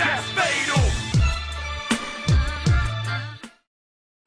That's fatal.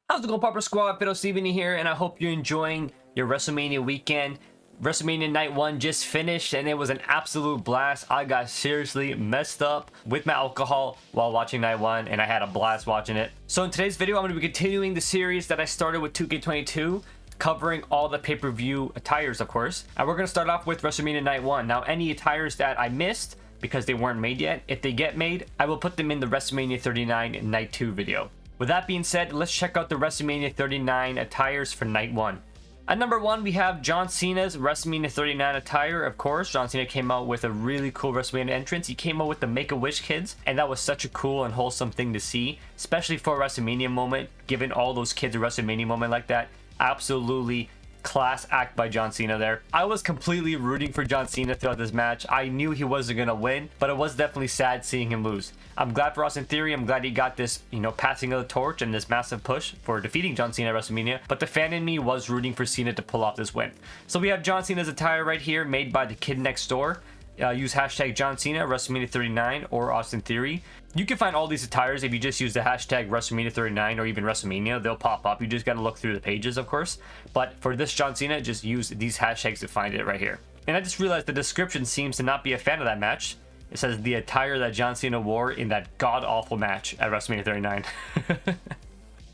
How's it going, Popper Squad? Fiddle Steven here, and I hope you're enjoying your WrestleMania weekend. WrestleMania Night 1 just finished, and it was an absolute blast. I got seriously messed up with my alcohol while watching Night 1, and I had a blast watching it. So in today's video, I'm going to be continuing the series that I started with 2K22, covering all the pay-per-view attires, of course. And we're going to start off with WrestleMania Night 1. Now, any attires that I missed, because they weren't made yet, if they get made, I will put them in the WrestleMania 39 Night 2 video. With that being said, let's check out the WrestleMania 39 attires for Night 1. At number 1, we have John Cena's WrestleMania 39 attire. Of course, John Cena came out with a really cool WrestleMania entrance. He came out with the Make-A-Wish kids, and that was such a cool and wholesome thing to see, especially for a WrestleMania moment, giving all those kids a WrestleMania moment like that. Absolutely class act by John Cena there. I was completely rooting for John Cena throughout this match. I knew he wasn't gonna win, but it was definitely sad seeing him lose. I'm glad for Austin Theory. I'm glad he got this, passing of the torch and this massive push for defeating John Cena at WrestleMania. But the fan in me was rooting for Cena to pull off this win. So we have John Cena's attire right here, made by the kid next door. Use hashtag John Cena, WrestleMania 39, or Austin Theory. You can find all these attires if you just use the hashtag WrestleMania 39 or even WrestleMania. They'll pop up. You just gotta look through the pages, of course. But for this John Cena, just use these hashtags to find it right here. And I just realized the description seems to not be a fan of that match. It says the attire that John Cena wore in that god-awful match at WrestleMania 39.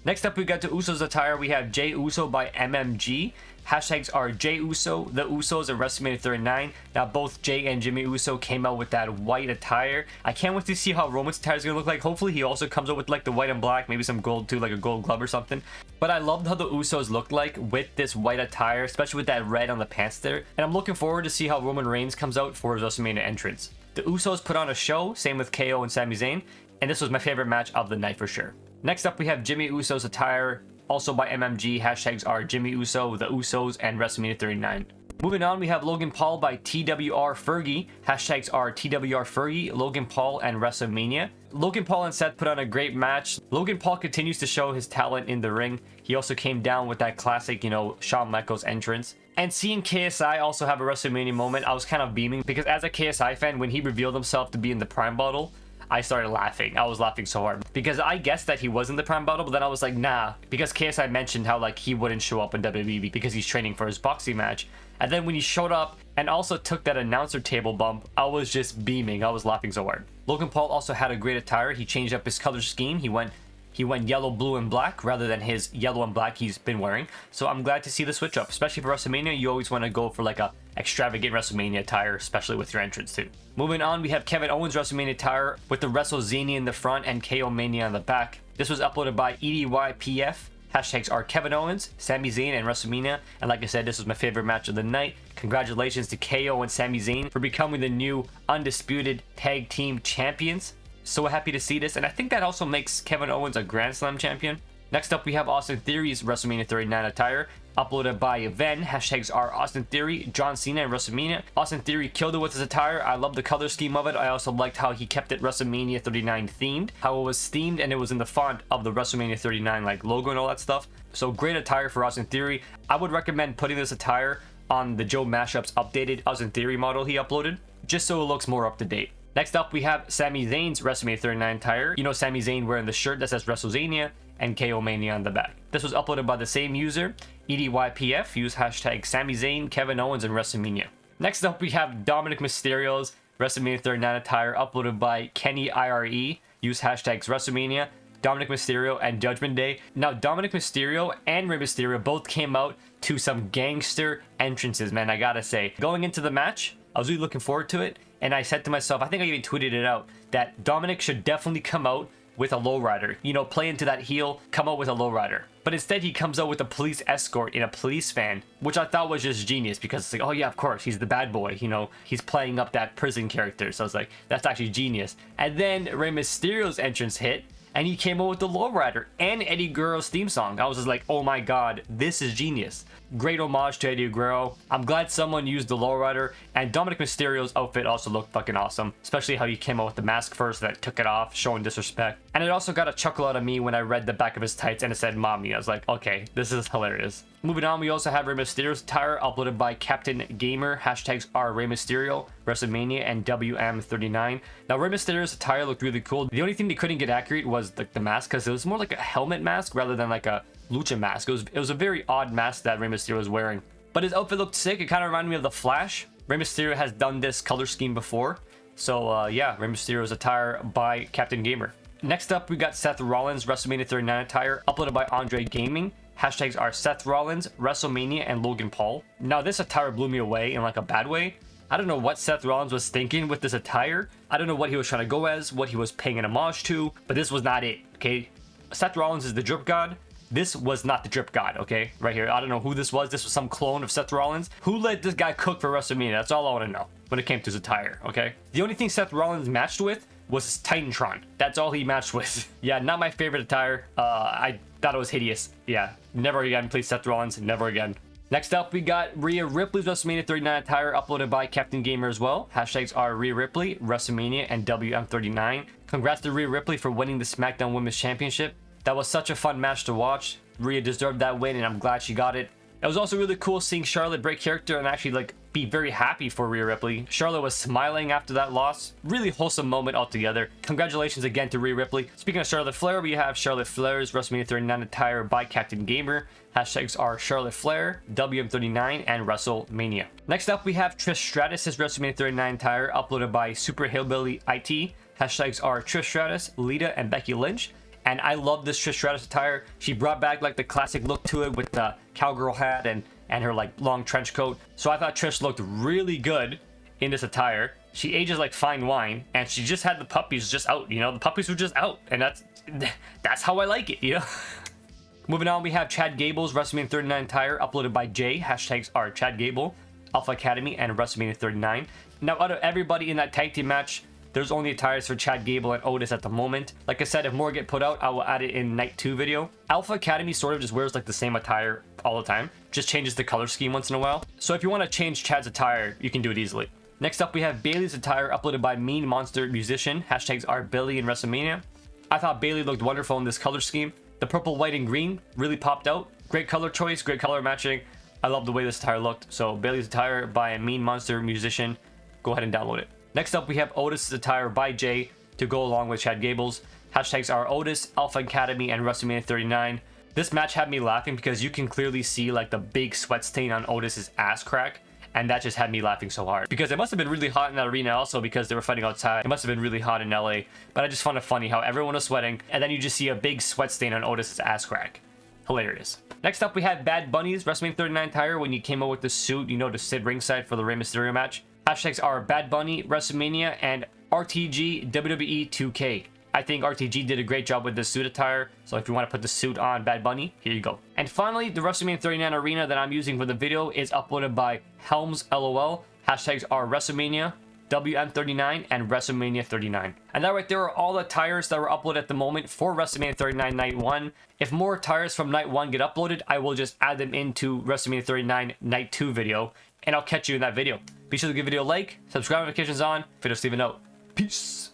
Next up, we got the Usos attire. We have Jey Uso by MMG. Hashtags are Jey Uso, the Usos, and WrestleMania 39. Now, both Jey and Jimmy Uso came out with that white attire. I can't wait to see how Roman's attire is going to look like. Hopefully, he also comes out with like the white and black, maybe some gold too, like a gold glove or something. But I loved how the Usos looked like with this white attire, especially with that red on the pants there. And I'm looking forward to see how Roman Reigns comes out for his WrestleMania entrance. The Usos put on a show, same with KO and Sami Zayn. And this was my favorite match of the night for sure. Next up, we have Jimmy Uso's attire, also by MMG. Hashtags are Jimmy Uso, the Usos, and WrestleMania 39. Moving on, we have Logan Paul by TWR Fergie. Hashtags are TWR Fergie, Logan Paul, and WrestleMania. Logan Paul and Seth put on a great match. Logan Paul continues to show his talent in the ring. He also came down with that classic, Shawn Michaels entrance. And seeing KSI also have a WrestleMania moment, I was kind of beaming because as a KSI fan, when he revealed himself to be in the Prime bottle, I started laughing. I was laughing so hard because I guessed that he was in the Prime bottle, but then I was like, nah, because KSI mentioned how like he wouldn't show up in WWE because he's training for his boxing match. And then when he showed up and also took that announcer table bump, I was just beaming. I was laughing so hard. Logan Paul also had a great attire. He changed up his color scheme. He went yellow, blue, and black rather than his yellow and black he's been wearing. So I'm glad to see the switch up, especially for WrestleMania. You always want to go for like a extravagant WrestleMania attire, especially with your entrance too. Moving on, we have Kevin Owens' WrestleMania attire with the WrestleZania in the front and KO Mania on the back. This was uploaded by EDYPF. Hashtags are Kevin Owens, Sami Zayn, and WrestleMania. And like I said, this was my favorite match of the night. Congratulations to KO and Sami Zayn for becoming the new undisputed tag team champions. So happy to see this, and I think that also makes Kevin Owens a Grand Slam champion. Next up, we have Austin Theory's WrestleMania 39 attire, uploaded by Ven. Hashtags are Austin Theory, John Cena, and WrestleMania. Austin Theory killed it with his attire. I love the color scheme of it. I also liked how he kept it WrestleMania 39 themed, how it was themed and it was in the font of the WrestleMania 39 like logo and all that stuff. So great attire for Austin Theory. I would recommend putting this attire on the Joe Mashup's updated Austin Theory model he uploaded, just so it looks more up to date. Next up, we have Sami Zayn's WrestleMania 39 attire. Sami Zayn wearing the shirt that says WrestleZania and KO Mania on the back. This was uploaded by the same user, EDYPF. Use hashtag Sami Zayn, Kevin Owens, and WrestleMania. Next up, we have Dominic Mysterio's WrestleMania 39 attire, uploaded by Kenny IRE. Use hashtags WrestleMania, Dominic Mysterio, and Judgment Day. Now, Dominic Mysterio and Rey Mysterio both came out to some gangster entrances, man, I gotta say. Going into the match, I was really looking forward to it. And I said to myself, I think I even tweeted it out, that Dominic should definitely come out with a lowrider. Play into that heel, come out with a lowrider. But instead, he comes out with a police escort in a police van, which I thought was just genius because it's like, oh yeah, of course, he's the bad boy. He's playing up that prison character. So I was like, that's actually genius. And then Rey Mysterio's entrance hit, and he came out with the lowrider and Eddie Guerrero's theme song. I was just like, oh my god, this is genius. Great homage to Eddie Guerrero. I'm glad someone used the lowrider, and Dominic Mysterio's outfit also looked fucking awesome, especially how he came out with the mask first, then took it off, showing disrespect. And it also got a chuckle out of me when I read the back of his tights and it said mommy. I was like, okay, this is hilarious. Moving on, we also have Rey Mysterio's attire uploaded by Captain Gamer. Hashtags are Rey Mysterio, WrestleMania, and WM39. Now, Rey Mysterio's attire looked really cool. The only thing they couldn't get accurate was the mask, because it was more like a helmet mask rather than like a lucha mask. It was a very odd mask that Rey Mysterio was wearing. But his outfit looked sick. It kind of reminded me of The Flash. Rey Mysterio has done this color scheme before. So yeah, Rey Mysterio's attire by Captain Gamer. Next up, we got Seth Rollins' WrestleMania 39 attire uploaded by Andre Gaming. Hashtags are Seth Rollins, WrestleMania, and Logan Paul. Now, this attire blew me away in like a bad way. I don't know what Seth Rollins was thinking with this attire. I don't know what he was trying to go as, what he was paying an homage to, but this was not it, okay? Seth Rollins is the drip god. This was not the drip god, okay? Right here. I don't know who this was. This was some clone of Seth Rollins. Who let this guy cook for WrestleMania? That's all I want to know when it came to his attire, okay? The only thing Seth Rollins matched with was his Titantron. That's all he matched with. Yeah, not my favorite attire. I thought it was hideous. Yeah, never again, please, Seth Rollins. Never again. Next up, we got Rhea Ripley's WrestleMania 39 attire uploaded by Captain Gamer as well. Hashtags are Rhea Ripley, WrestleMania, and WM39. Congrats to Rhea Ripley for winning the SmackDown Women's Championship. That was such a fun match to watch. Rhea deserved that win, and I'm glad she got it. It was also really cool seeing Charlotte break character and actually like be very happy for Rhea Ripley. Charlotte was smiling after that loss. Really wholesome moment altogether. Congratulations again to Rhea Ripley. Speaking of Charlotte Flair, we have Charlotte Flair's WrestleMania 39 attire by Captain Gamer. Hashtags are Charlotte Flair, WM39, and WrestleMania. Next up, we have Trish Stratus' WrestleMania 39 attire uploaded by Super Hillbilly IT. Hashtags are Trish Stratus, Lita, and Becky Lynch. And I love this Trish Stratus attire. She brought back like the classic look to it with the cowgirl hat and her like long trench coat. So I thought Trish looked really good in this attire. She ages like fine wine, and she just had the puppies just out, you know? The puppies were just out, and that's how I like it, you know? Moving on, we have Chad Gable's WrestleMania 39 attire uploaded by Jay. Hashtags are Chad Gable, Alpha Academy, and WrestleMania 39. Now, out of everybody in that tag team match, there's only attires for Chad Gable and Otis at the moment. Like I said, if more get put out, I will add it in Night 2 video. Alpha Academy sort of just wears like the same attire all the time. Just changes the color scheme once in a while. So if you want to change Chad's attire, you can do it easily. Next up, we have Bayley's attire uploaded by Mean Monster Musician. Hashtags are Bayley in WrestleMania. I thought Bayley looked wonderful in this color scheme. The purple, white, and green really popped out. Great color choice, great color matching. I love the way this attire looked. So Bayley's attire by Mean Monster Musician. Go ahead and download it. Next up, we have Otis' attire by Jay to go along with Chad Gable's. Hashtags are Otis, Alpha Academy, and WrestleMania 39. This match had me laughing because you can clearly see like the big sweat stain on Otis' ass crack. And that just had me laughing so hard. Because it must have been really hot in that arena also because they were fighting outside. It must have been really hot in LA. But I just found it funny how everyone was sweating. And then you just see a big sweat stain on Otis' ass crack. Hilarious. Next up, we had Bad Bunny's WrestleMania 39 attire when he came out with the suit, you know, to sit ringside for the Rey Mysterio match. Hashtags are Bad Bunny, WrestleMania, and RTG WWE 2K. I think RTG did a great job with this suit attire, so if you want to put the suit on Bad Bunny, here you go. And finally, the WrestleMania 39 arena that I'm using for the video is uploaded by Helms LOL. Hashtags are WrestleMania, WM39, and WrestleMania 39. And that right there are all the attires that were uploaded at the moment for WrestleMania 39 Night 1. If more attires from Night 1 get uploaded, I will just add them into WrestleMania 39 Night 2 video, and I'll catch you in that video. Be sure to give the video a like, subscribe, notifications on, leave a note. Peace.